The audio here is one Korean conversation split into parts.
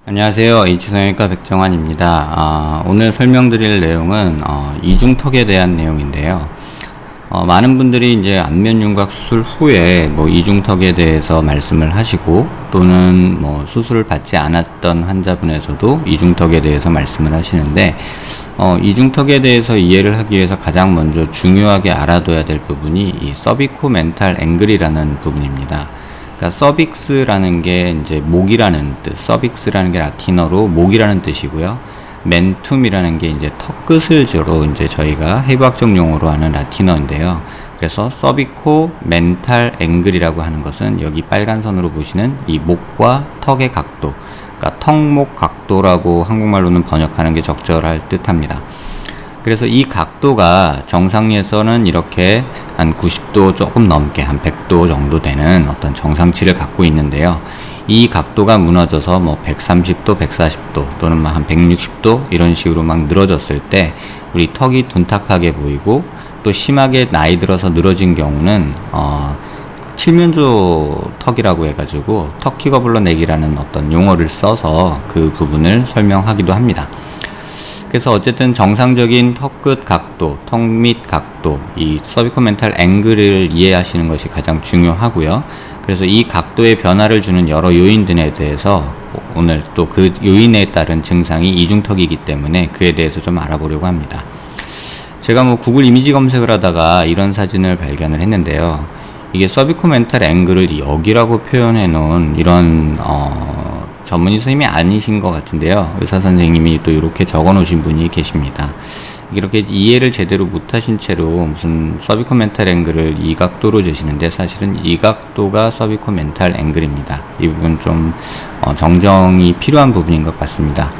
안녕하세요. H성형외과 백정환입니다. 오늘 설명드릴 내용은 이중턱에 대한 내용인데요. 많은 분들이 이제 안면윤곽 수술 후에 이중턱에 대해서 말씀을 하시고, 또는 수술을 받지 않았던 환자분에서도 이중턱에 대해서 말씀을 하시는데, 이중턱에 대해서 이해를 하기 위해서 가장 먼저 중요하게 알아둬야 될 부분이 이 서비코멘탈 앵글이라는 부분입니다. 그러니까 서빅스라는 게 이제 목이라는 뜻, 서빅스라는 게 라틴어로 목이라는 뜻이고요. 멘툼이라는 게 이제 턱 끝을 주로 이제 저희가 해부학적 용어로 하는 라틴어인데요. 그래서 서비코 멘탈 앵글이라고 하는 것은 여기 빨간 선으로 보시는 이 목과 턱의 각도, 그러니까 턱목 각도라고 한국말로는 번역하는 게 적절할 듯합니다. 그래서 이 각도가 정상에서는 이렇게 한 90도 조금 넘게 한 100도 정도 되는 어떤 정상치를 갖고 있는데요. 이 각도가 무너져서 130도, 140도 또는 한 160도 이런 식으로 막 늘어졌을 때 우리 턱이 둔탁하게 보이고, 또 심하게 나이 들어서 늘어진 경우는 칠면조 턱이라고 해가지고 터키거블러넥이라는 어떤 용어를 써서 그 부분을 설명하기도 합니다. 그래서 어쨌든 정상적인 턱끝 각도, 턱 밑 각도, 이 서비코멘탈 앵글을 이해하시는 것이 가장 중요하고요. 그래서 이 각도의 변화를 주는 여러 요인들에 대해서 오늘 또 그 요인에 따른 증상이 이중턱이기 때문에 그에 대해서 좀 알아보려고 합니다. 제가 구글 이미지 검색을 하다가 이런 사진을 발견을 했는데요. 이게 서비코멘탈 앵글을 여기라고 표현해 놓은 이런 전문의 선생님이 아니신 것 같은데요. 의사 선생님이 또 이렇게 적어 놓으신 분이 계십니다. 이렇게 이해를 제대로 못하신 채로 무슨 서비코멘탈 앵글을 이 각도로 재시는데, 사실은 이 각도가 서비코멘탈 앵글입니다. 이 부분 좀 정정이 필요한 부분인 것 같습니다.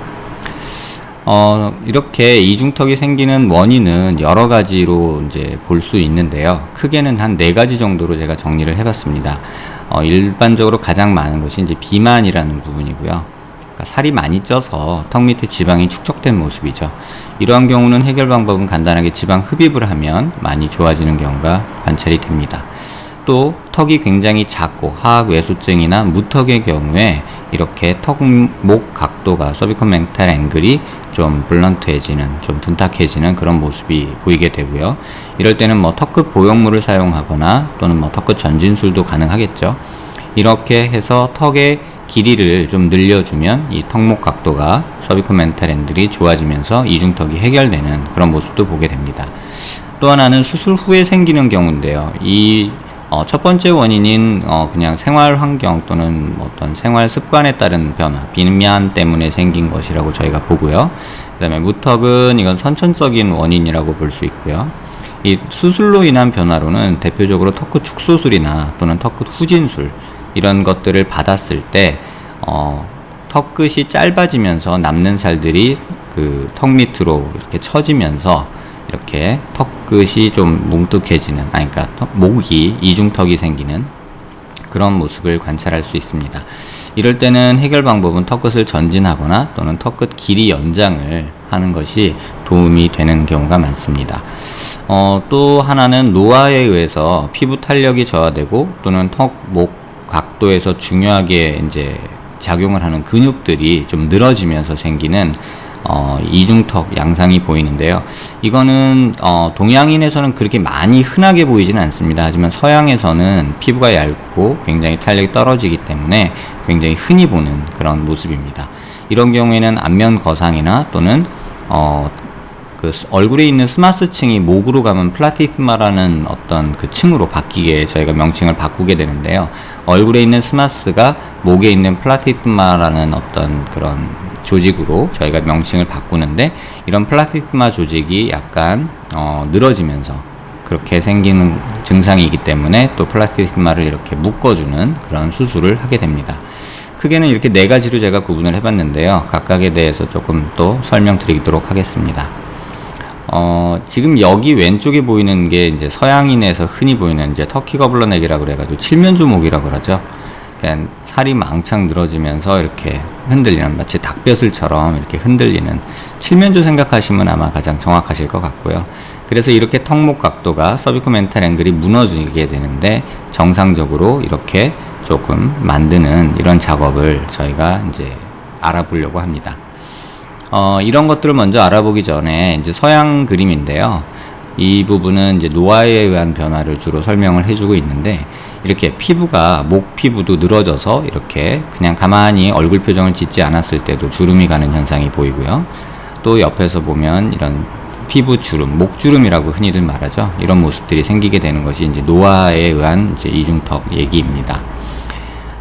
이렇게 이중턱이 생기는 원인은 여러 가지로 이제 볼 수 있는데요. 크게는 한 4가지 정도로 제가 정리를 해봤습니다. 일반적으로 가장 많은 것이 이제 비만이라는 부분이고요. 그러니까 살이 많이 쪄서 턱 밑에 지방이 축적된 모습이죠. 이러한 경우는 해결 방법은 간단하게 지방 흡입을 하면 많이 좋아지는 경우가 관찰이 됩니다. 또 턱이 굉장히 작고 하악 외소증이나 무턱의 경우에 이렇게 턱목 각도가 서비코멘탈 앵글이 좀 블런트해지는, 좀 둔탁해지는 그런 모습이 보이게 되고요. 이럴 때는 턱끝 보형물을 사용하거나 또는 턱끝 전진술도 가능하겠죠. 이렇게 해서 턱의 길이를 좀 늘려주면 이 턱목 각도가 서비코멘탈 앵글이 좋아지면서 이중턱이 해결되는 그런 모습도 보게 됩니다. 또 하나는 수술 후에 생기는 경우인데요. 이 첫 번째 원인인 그냥 생활 환경 또는 어떤 생활 습관에 따른 변화, 비만 때문에 생긴 것이라고 저희가 보고요. 그 다음에 무턱은 이건 선천적인 원인이라고 볼 수 있고요. 이 수술로 인한 변화로는 대표적으로 턱끝 축소술이나 또는 턱끝 후진술 이런 것들을 받았을 때 턱끝이 짧아지면서 남는 살들이 그 턱 밑으로 이렇게 처지면서 이렇게 턱끝이 좀 뭉툭해지는, 그러니까 목이 이중턱이 생기는 그런 모습을 관찰할 수 있습니다. 이럴 때는 해결 방법은 턱끝을 전진하거나 또는 턱끝 길이 연장을 하는 것이 도움이 되는 경우가 많습니다. 또 하나는 노화에 의해서 피부 탄력이 저하되고 또는 턱 목 각도에서 중요하게 이제 작용을 하는 근육들이 좀 늘어지면서 생기는 이중턱 양상이 보이는데요. 이거는 동양인에서는 그렇게 많이 흔하게 보이지는 않습니다. 하지만 서양에서는 피부가 얇고 굉장히 탄력이 떨어지기 때문에 굉장히 흔히 보는 그런 모습입니다. 이런 경우에는 안면 거상이나 또는 그 얼굴에 있는 스마스층이 목으로 가면 플라티스마라는 어떤 그 층으로 바뀌게 저희가 명칭을 바꾸게 되는데요. 얼굴에 있는 스마스가 목에 있는 플라티스마라는 어떤 그런 조직으로 저희가 명칭을 바꾸는데, 이런 플라티스마 조직이 약간 늘어지면서 그렇게 생기는 증상이기 때문에 또 플라티스마를 이렇게 묶어주는 그런 수술을 하게 됩니다. 크게는 이렇게 4가지로 제가 구분을 해봤는데요. 각각에 대해서 조금 또 설명드리도록 하겠습니다. 지금 여기 왼쪽에 보이는 게 이제 서양인에서 흔히 보이는 이제 터키 거블러넥이라고 그래가지고 칠면조목이라고 그러죠. 그러니까 살이 망창 늘어지면서 이렇게 흔들리는, 마치 닭벼슬처럼 이렇게 흔들리는 칠면조 생각하시면 아마 가장 정확하실 것 같고요. 그래서 이렇게 턱목 각도가 서비코멘탈 앵글이 무너지게 되는데, 정상적으로 이렇게 조금 만드는 이런 작업을 저희가 이제 알아보려고 합니다. 이런 것들을 먼저 알아보기 전에 이제 서양 그림인데요. 이 부분은 이제 노화에 의한 변화를 주로 설명을 해주고 있는데, 이렇게 피부가, 목 피부도 늘어져서 이렇게 그냥 가만히 얼굴 표정을 짓지 않았을 때도 주름이 가는 현상이 보이고요. 또 옆에서 보면 이런 피부 주름, 목주름이라고 흔히들 말하죠. 이런 모습들이 생기게 되는 것이 이제 노화에 의한 이제 이중턱 얘기입니다.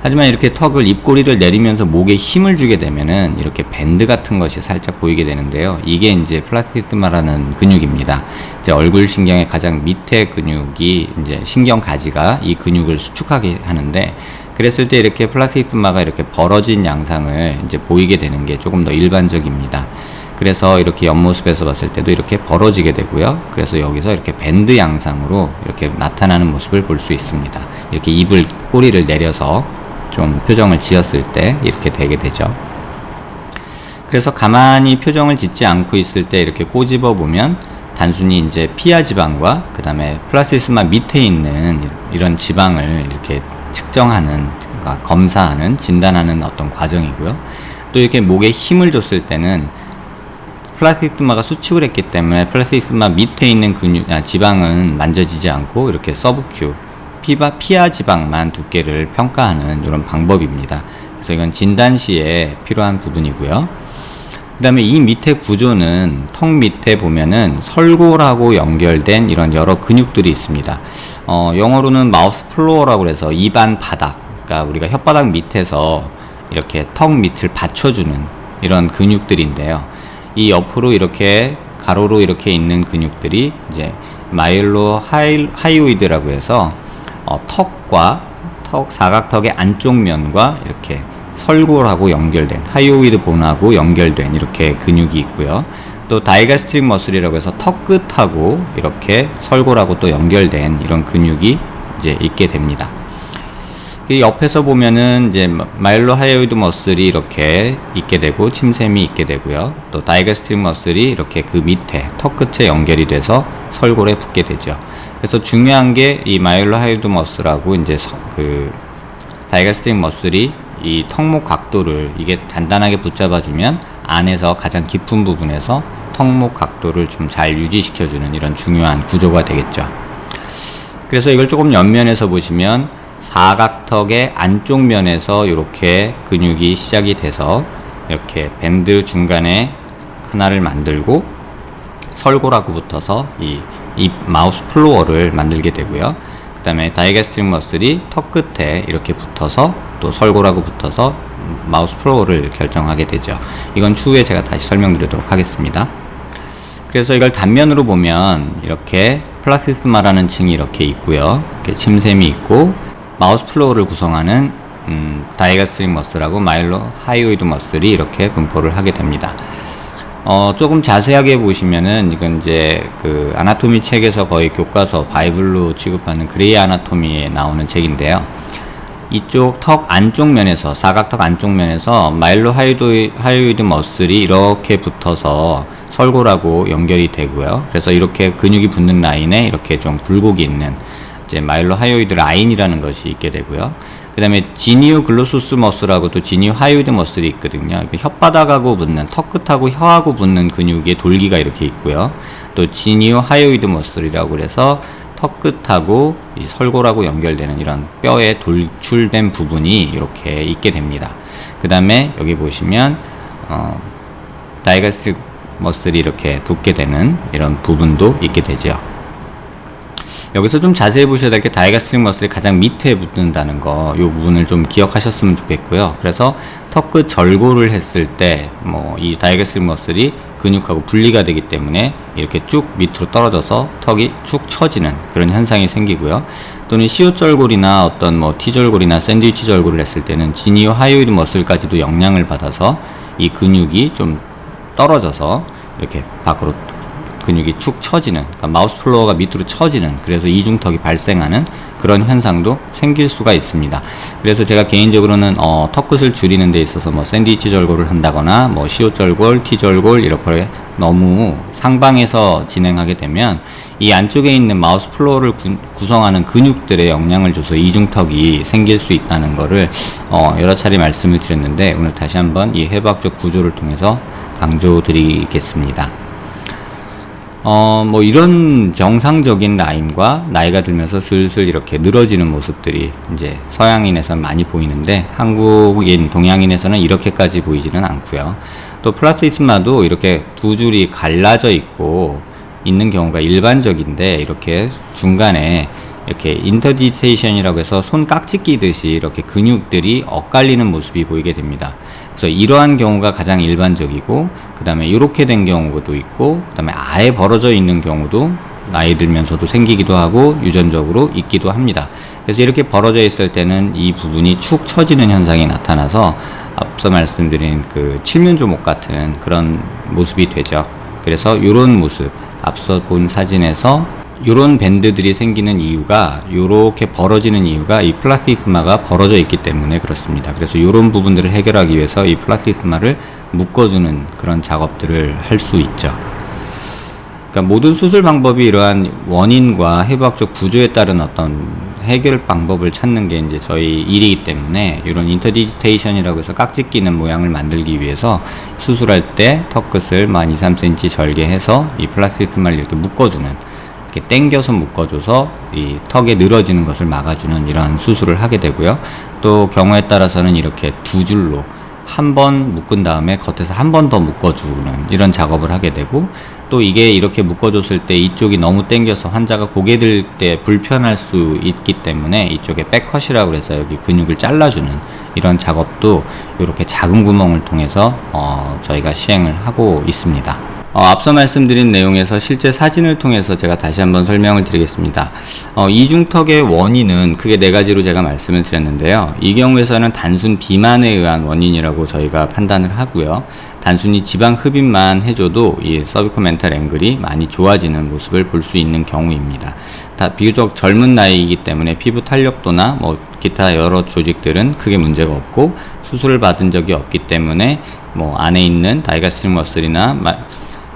하지만 이렇게 턱을, 입꼬리를 내리면서 목에 힘을 주게 되면은 이렇게 밴드 같은 것이 살짝 보이게 되는데요. 이게 이제 플라티스마라는 근육입니다. 이제 얼굴 신경의 가장 밑에 근육이 이제 신경 가지가 이 근육을 수축하게 하는데, 그랬을 때 이렇게 플라티스마가 이렇게 벌어진 양상을 이제 보이게 되는 게 조금 더 일반적입니다. 그래서 이렇게 옆모습에서 봤을 때도 이렇게 벌어지게 되고요. 그래서 여기서 이렇게 밴드 양상으로 이렇게 나타나는 모습을 볼 수 있습니다. 이렇게 입을, 꼬리를 내려서 좀 표정을 지었을 때 이렇게 되게 되죠. 그래서 가만히 표정을 짓지 않고 있을 때 이렇게 꼬집어 보면 단순히 이제 피하 지방과 그 다음에 플라티스마 밑에 있는 이런 지방을 이렇게 측정하는, 그러니까 검사하는, 진단하는 어떤 과정이고요. 또 이렇게 목에 힘을 줬을 때는 플라티스마가 수축을 했기 때문에 플라티스마 밑에 있는 지방은 만져지지 않고 이렇게 서브큐, 피하 지방만 두께를 평가하는 이런 방법입니다. 그래서 이건 진단 시에 필요한 부분이고요. 그 다음에 이 밑에 구조는 턱 밑에 보면은 설골하고 연결된 이런 여러 근육들이 있습니다. 영어로는 마우스 플로어라고 해서 입안 바닥, 그러니까 우리가 혓바닥 밑에서 이렇게 턱 밑을 받쳐주는 이런 근육들인데요. 이 옆으로 이렇게 가로로 이렇게 있는 근육들이 이제 마일로 하이오이드라고 해서 사각턱의 안쪽 면과 이렇게 설골하고 연결된, 하이오이드 본하고 연결된 이렇게 근육이 있고요. 또 다이가스트릭 머슬이라고 해서 턱 끝하고 이렇게 설골하고 또 연결된 이런 근육이 이제 있게 됩니다. 이 옆에서 보면은 이제 마일로 하이오이드 머슬이 이렇게 있게 되고 침샘이 있게 되고요. 또 다이가스트릭 머슬이 이렇게 그 밑에 턱 끝에 연결이 돼서 설골에 붙게 되죠. 그래서 중요한 게 이 마일로 하이오이드 머슬하고 이제 그 다이가스트릭 머슬이 이 턱목 각도를 이게 단단하게 붙잡아주면 안에서 가장 깊은 부분에서 턱목 각도를 좀 잘 유지시켜주는 이런 중요한 구조가 되겠죠. 그래서 이걸 조금 옆면에서 보시면 사각턱의 안쪽 면에서 이렇게 근육이 시작이 돼서 이렇게 밴드 중간에 하나를 만들고 설골하고 붙어서 이 마우스 플로어를 만들게 되고요. 그 다음에 다이가스트릭 머슬이 턱 끝에 이렇게 붙어서 또 설골하고 붙어서 마우스 플로어를 결정하게 되죠. 이건 추후에 제가 다시 설명드리도록 하겠습니다. 그래서 이걸 단면으로 보면 이렇게 플라티스마라는 층이 이렇게 있고요. 이렇게 침샘이 있고 마우스 플로어를 구성하는 다이가스트릭 머슬하고 마일로 하이오이드 머슬이 이렇게 분포를 하게 됩니다. 조금 자세하게 보시면은 이건 이제 그 아나토미 책에서 거의 교과서 바이블로 취급하는 그레이 아나토미에 나오는 책인데요. 이쪽 턱 안쪽 면에서, 사각턱 안쪽 면에서 마일로 하이오이드 머슬이 이렇게 붙어서 설골하고 연결이 되고요. 그래서 이렇게 근육이 붙는 라인에 이렇게 좀 굴곡이 있는 이제 마일로 하이오이드 라인이라는 것이 있게 되고요. 그 다음에 지니오 글로소스 머슬하고 또 지니오 하이오이드 머슬이 있거든요. 혓바닥하고 붙는, 턱 끝하고 혀하고 붙는 근육의 돌기가 이렇게 있고요. 또 지니오 하이오이드 머슬이라고 그래서 턱 끝하고 이 설골하고 연결되는 이런 뼈에 돌출된 부분이 이렇게 있게 됩니다. 그 다음에 여기 보시면 다이가스트릭 머슬이 이렇게 붙게 되는 이런 부분도 있게 되죠. 여기서 좀 자세히 보셔야 될 게 다이가스트릭 머슬이 가장 밑에 붙는다는 거, 이 부분을 좀 기억하셨으면 좋겠고요. 그래서 턱 끝 절골을 했을 때 이 다이가스트릭 머슬이 근육하고 분리가 되기 때문에 이렇게 쭉 밑으로 떨어져서 턱이 축 처지는 그런 현상이 생기고요. 또는 시옷절골이나 어떤 T절골이나 샌드위치 절골을 했을 때는 지니오 하이오이드 머슬까지도 영향을 받아서 이 근육이 좀 떨어져서 이렇게 밖으로 근육이 축 처지는, 그러니까 마우스 플로어가 밑으로 처지는, 그래서 이중턱이 발생하는 그런 현상도 생길 수가 있습니다. 그래서 제가 개인적으로는 턱끝을 줄이는 데 있어서 뭐 샌드위치 절골을 한다거나 뭐 시옷 절골, T 절골 이렇게 너무 상방에서 진행하게 되면 이 안쪽에 있는 마우스 플로어를 구성하는 근육들에 영향을 줘서 이중턱이 생길 수 있다는 거를 여러 차례 말씀을 드렸는데, 오늘 다시 한번 이 해부학적 구조를 통해서 강조드리겠습니다. 뭐 이런 정상적인 라인과 나이가 들면서 슬슬 이렇게 늘어지는 모습들이 이제 서양인에서는 많이 보이는데, 한국인, 동양인에서는 이렇게까지 보이지는 않고요. 또 플라스티스마도 이렇게 두 줄이 갈라져 있는 경우가 일반적인데, 이렇게 중간에 이렇게 인터디테이션이라고 해서 손 깍지 끼듯이 이렇게 근육들이 엇갈리는 모습이 보이게 됩니다. 그래서 이러한 경우가 가장 일반적이고, 그 다음에 이렇게 된 경우도 있고, 그 다음에 아예 벌어져 있는 경우도 나이 들면서도 생기기도 하고 유전적으로 있기도 합니다. 그래서 이렇게 벌어져 있을 때는 이 부분이 축 처지는 현상이 나타나서 앞서 말씀드린 그 칠면조목 같은 그런 모습이 되죠. 그래서 이런 모습, 앞서 본 사진에서 요런 밴드들이 생기는 이유가, 요렇게 벌어지는 이유가 이 플라스티스마가 벌어져 있기 때문에 그렇습니다. 그래서 요런 부분들을 해결하기 위해서 이 플라스티스마를 묶어주는 그런 작업들을 할 수 있죠. 그러니까 모든 수술 방법이 이러한 원인과 해부학적 구조에 따른 어떤 해결 방법을 찾는 게 이제 저희 일이기 때문에, 이런 인터디테이션이라고 해서 깍지 끼는 모양을 만들기 위해서 수술할 때 턱끝을 한 2-3cm 절개해서 이 플라스티스마를 이렇게 묶어주는, 이렇게 당겨서 묶어줘서 이 턱에 늘어지는 것을 막아주는 이러한 수술을 하게 되고요. 또 경우에 따라서는 이렇게 두 줄로 한 번 묶은 다음에 겉에서 한 번 더 묶어주는 이런 작업을 하게 되고, 또 이게 이렇게 묶어줬을 때 이쪽이 너무 당겨서 환자가 고개 들 때 불편할 수 있기 때문에 이쪽에 백컷이라고 해서 여기 근육을 잘라주는 이런 작업도 이렇게 작은 구멍을 통해서 저희가 시행을 하고 있습니다. 앞서 말씀드린 내용에서 실제 사진을 통해서 제가 다시 한번 설명을 드리겠습니다. 이중턱의 원인은 크게 네 가지로 제가 말씀을 드렸는데요. 이 경우에서는 단순 비만에 의한 원인이라고 저희가 판단을 하고요. 단순히 지방 흡입만 해줘도 이 서비코멘탈 앵글이 많이 좋아지는 모습을 볼 수 있는 경우입니다. 다 비교적 젊은 나이이기 때문에 피부 탄력도나 뭐 기타 여러 조직들은 크게 문제가 없고, 수술을 받은 적이 없기 때문에 뭐 안에 있는 다이가스틱 머슬이나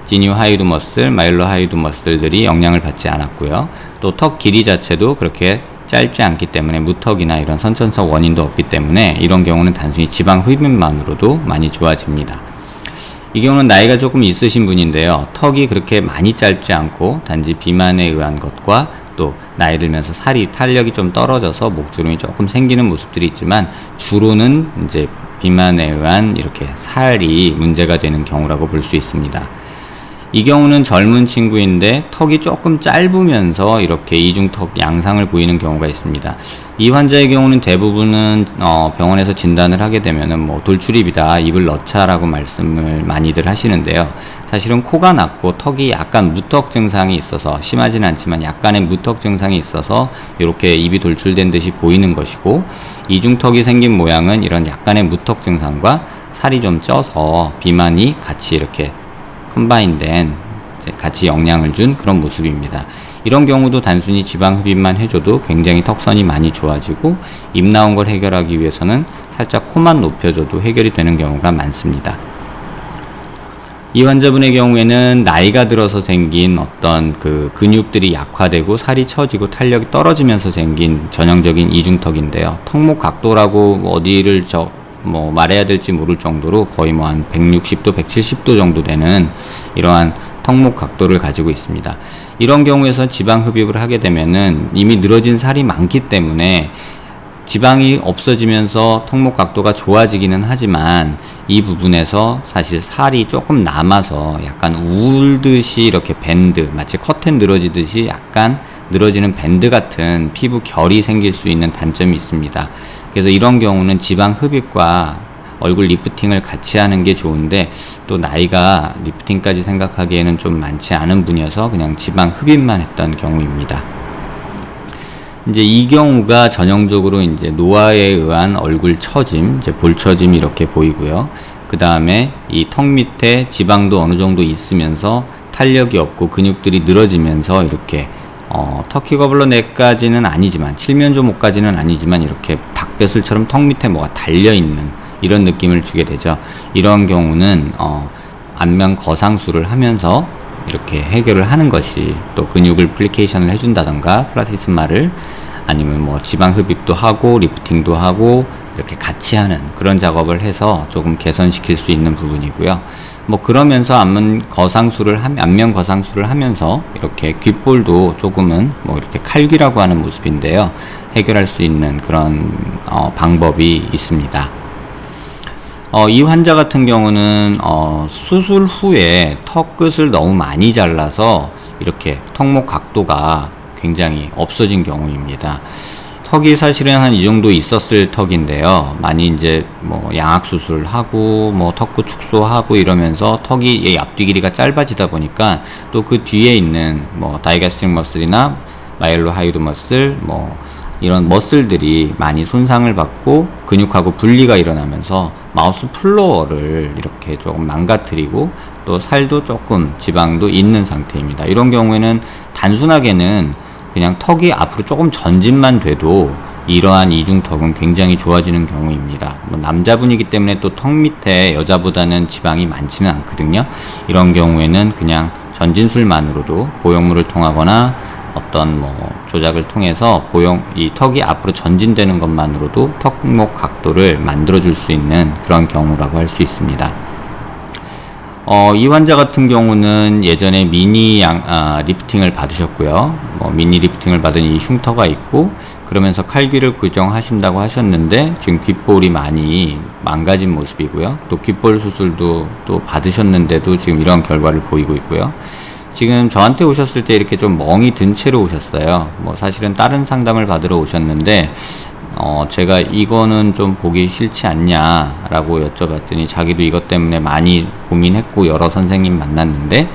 지니오 하이드 머슬, 마일로 하이드 머슬들이 영향을 받지 않았고요. 또 턱 길이 자체도 그렇게 짧지 않기 때문에 무턱이나 이런 선천성 원인도 없기 때문에 이런 경우는 단순히 지방 흡입만으로도 많이 좋아집니다. 이 경우는 나이가 조금 있으신 분인데요. 턱이 그렇게 많이 짧지 않고 단지 비만에 의한 것과 또 나이 들면서 살이 탄력이 좀 떨어져서 목주름이 조금 생기는 모습들이 있지만, 주로는 이제 비만에 의한 이렇게 살이 문제가 되는 경우라고 볼 수 있습니다. 이 경우는 젊은 친구인데 턱이 조금 짧으면서 이렇게 이중턱 양상을 보이는 경우가 있습니다. 이 환자의 경우는 대부분은 병원에서 진단을 하게 되면은 뭐 돌출입이다, 입을 넣자라고 말씀을 많이들 하시는데요. 사실은 코가 낮고 턱이 약간 무턱 증상이 있어서, 심하지는 않지만 약간의 무턱 증상이 있어서 이렇게 입이 돌출된 듯이 보이는 것이고, 이중턱이 생긴 모양은 이런 약간의 무턱 증상과 살이 좀 쪄서 비만이 같이 이렇게 컴바인된, 같이 영향을 준 그런 모습입니다. 이런 경우도 단순히 지방 흡입만 해줘도 굉장히 턱선이 많이 좋아지고, 입 나온 걸 해결하기 위해서는 살짝 코만 높여줘도 해결이 되는 경우가 많습니다. 이 환자분의 경우에는 나이가 들어서 생긴 어떤 그 근육들이 약화되고 살이 처지고 탄력이 떨어지면서 생긴 전형적인 이중턱인데요. 턱목 각도라고 어디를 말해야 될지 모를 정도로 거의 뭐 한 160도, 170도 정도 되는 이러한 턱목 각도를 가지고 있습니다. 이런 경우에서 지방 흡입을 하게 되면은 이미 늘어진 살이 많기 때문에 지방이 없어지면서 턱목 각도가 좋아지기는 하지만, 이 부분에서 사실 살이 조금 남아서 약간 울듯이 이렇게 밴드, 마치 커튼 늘어지듯이 약간 늘어지는 밴드 같은 피부 결이 생길 수 있는 단점이 있습니다. 그래서 이런 경우는 지방 흡입과 얼굴 리프팅을 같이 하는 게 좋은데, 또 나이가 리프팅까지 생각하기에는 좀 많지 않은 분이어서 그냥 지방 흡입만 했던 경우입니다. 이제 이 경우가 전형적으로 이제 노화에 의한 얼굴 처짐, 이제 볼 처짐이 이렇게 보이고요. 그 다음에 이 턱 밑에 지방도 어느 정도 있으면서 탄력이 없고 근육들이 늘어지면서 이렇게 터키 거블러 넥까지는 아니지만 칠면조목까지는 아니지만 이렇게 닭벼슬처럼 턱 밑에 뭐가 달려있는 이런 느낌을 주게 되죠. 이런 경우는 안면 거상술을 하면서 이렇게 해결을 하는 것이, 또 근육을 플리케이션을 해준다던가 플라티스마를, 아니면 뭐 지방 흡입도 하고 리프팅도 하고 이렇게 같이 하는 그런 작업을 해서 조금 개선시킬 수 있는 부분이고요. 뭐 그러면서 안면 거상술을 하면서 이렇게 귓볼도 조금은 뭐 이렇게 칼귀라고 하는 모습인데요, 해결할 수 있는 그런 방법이 있습니다. 이 환자 같은 경우는 수술 후에 턱 끝을 너무 많이 잘라서 이렇게 턱목 각도가 굉장히 없어진 경우입니다. 턱이 사실은 한 이 정도 있었을 턱인데요, 많이 이제 뭐 양악 수술하고 뭐 턱구 축소하고 이러면서 턱이 앞뒤 길이가 짧아지다 보니까 또 그 뒤에 있는 뭐 다이가스트릭 머슬이나 마일로 하이드 머슬, 뭐 이런 머슬들이 많이 손상을 받고 근육하고 분리가 일어나면서 마우스 플로어를 이렇게 조금 망가뜨리고 또 살도 조금 지방도 있는 상태입니다. 이런 경우에는 단순하게는 그냥 턱이 앞으로 조금 전진만 돼도 이러한 이중턱은 굉장히 좋아지는 경우입니다. 뭐 남자분이기 때문에 또 턱 밑에 여자보다는 지방이 많지는 않거든요. 이런 경우에는 그냥 전진술만으로도 보형물을 통하거나 어떤 뭐 조작을 통해서 이 턱이 앞으로 전진되는 것만으로도 턱목 각도를 만들어 줄 수 있는 그런 경우라고 할 수 있습니다. 이 환자 같은 경우는 예전에 미니 리프팅을 받으셨고요. 미니 리프팅을 받은 이 흉터가 있고, 그러면서 칼귀를 교정하신다고 하셨는데 지금 귓볼이 많이 망가진 모습이고요. 또 귓볼 수술도 또 받으셨는데도 지금 이런 결과를 보이고 있고요. 지금 저한테 오셨을 때 이렇게 좀 멍이 든 채로 오셨어요. 사실은 다른 상담을 받으러 오셨는데 제가 이거는 좀 보기 싫지 않냐 라고 여쭤봤더니 자기도 이것 때문에 많이 고민했고 여러 선생님 만났는데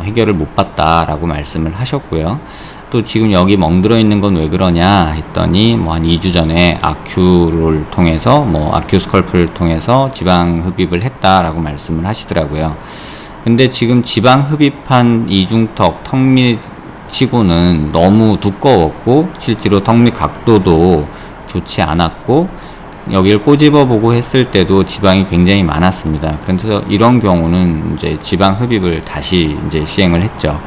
해결을 못 봤다 라고 말씀을 하셨고요. 또 지금 여기 멍들어 있는 건 왜 그러냐 했더니 한 2주 전에 아큐를 통해서 아큐 스컬프를 통해서 지방 흡입을 했다라고 말씀을 하시더라고요. 근데 지금 지방 흡입한 이중턱 턱 밑 치고는 너무 두꺼웠고 실제로 턱 밑 각도도 좋지 않았고 여기를 꼬집어 보고 했을 때도 지방이 굉장히 많았습니다. 그래서 이런 경우는 이제 지방 흡입을 다시 이제 시행을 했죠.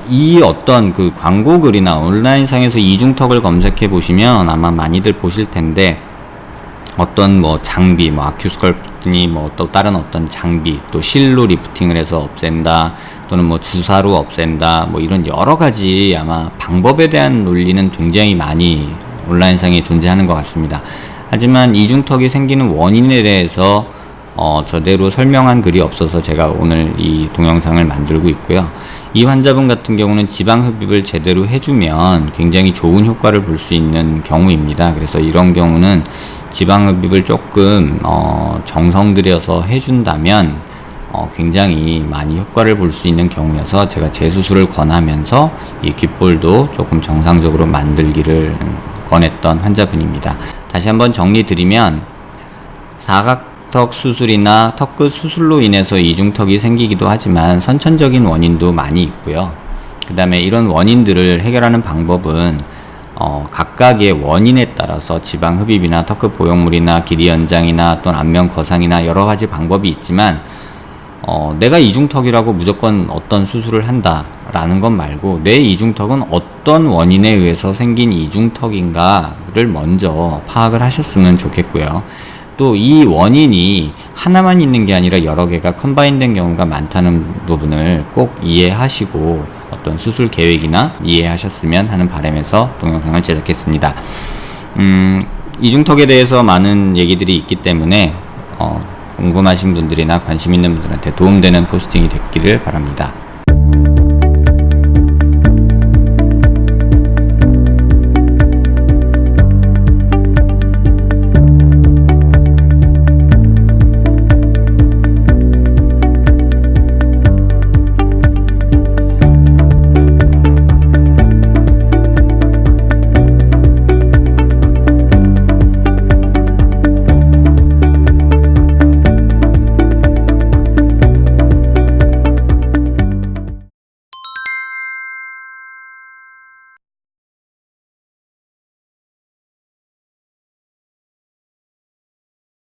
이 어떤 그 광고 글이나 온라인상에서 이중턱을 검색해 보시면 아마 많이들 보실 텐데, 어떤 장비, 아큐스컬프니 또 다른 어떤 장비, 또 실로 리프팅을 해서 없앤다, 또는 주사로 없앤다, 이런 여러 가지 아마 방법에 대한 논리는 굉장히 많이 온라인상에 존재하는 것 같습니다. 하지만 이중턱이 생기는 원인에 대해서 저대로 설명한 글이 없어서 제가 오늘 이 동영상을 만들고 있고요. 이 환자분 같은 경우는 지방 흡입을 제대로 해주면 굉장히 좋은 효과를 볼 수 있는 경우입니다. 그래서 이런 경우는 지방 흡입을 조금 정성 들여서 해준다면 굉장히 많이 효과를 볼 수 있는 경우여서 제가 재수술을 권하면서 이 귓볼도 조금 정상적으로 만들기를 권했던 환자분입니다. 다시 한번 정리드리면, 사각턱 수술이나 턱끝 수술로 인해서 이중턱이 생기기도 하지만 선천적인 원인도 많이 있고요. 그 다음에 이런 원인들을 해결하는 방법은 각각의 원인에 따라서 지방 흡입이나 턱끝 보형물이나 길이 연장이나 또는 안면 거상이나 여러 가지 방법이 있지만, 내가 이중턱이라고 무조건 어떤 수술을 한다라는 것 말고 내 이중턱은 어떤 원인에 의해서 생긴 이중턱인가를 먼저 파악을 하셨으면 좋겠고요. 또 이 원인이 하나만 있는 게 아니라 여러 개가 컴바인된 경우가 많다는 부분을 꼭 이해하시고 어떤 수술 계획이나 이해하셨으면 하는 바람에서 동영상을 제작했습니다. 이중턱에 대해서 많은 얘기들이 있기 때문에 궁금하신 분들이나 관심 있는 분들한테 도움되는 포스팅이 됐기를 바랍니다.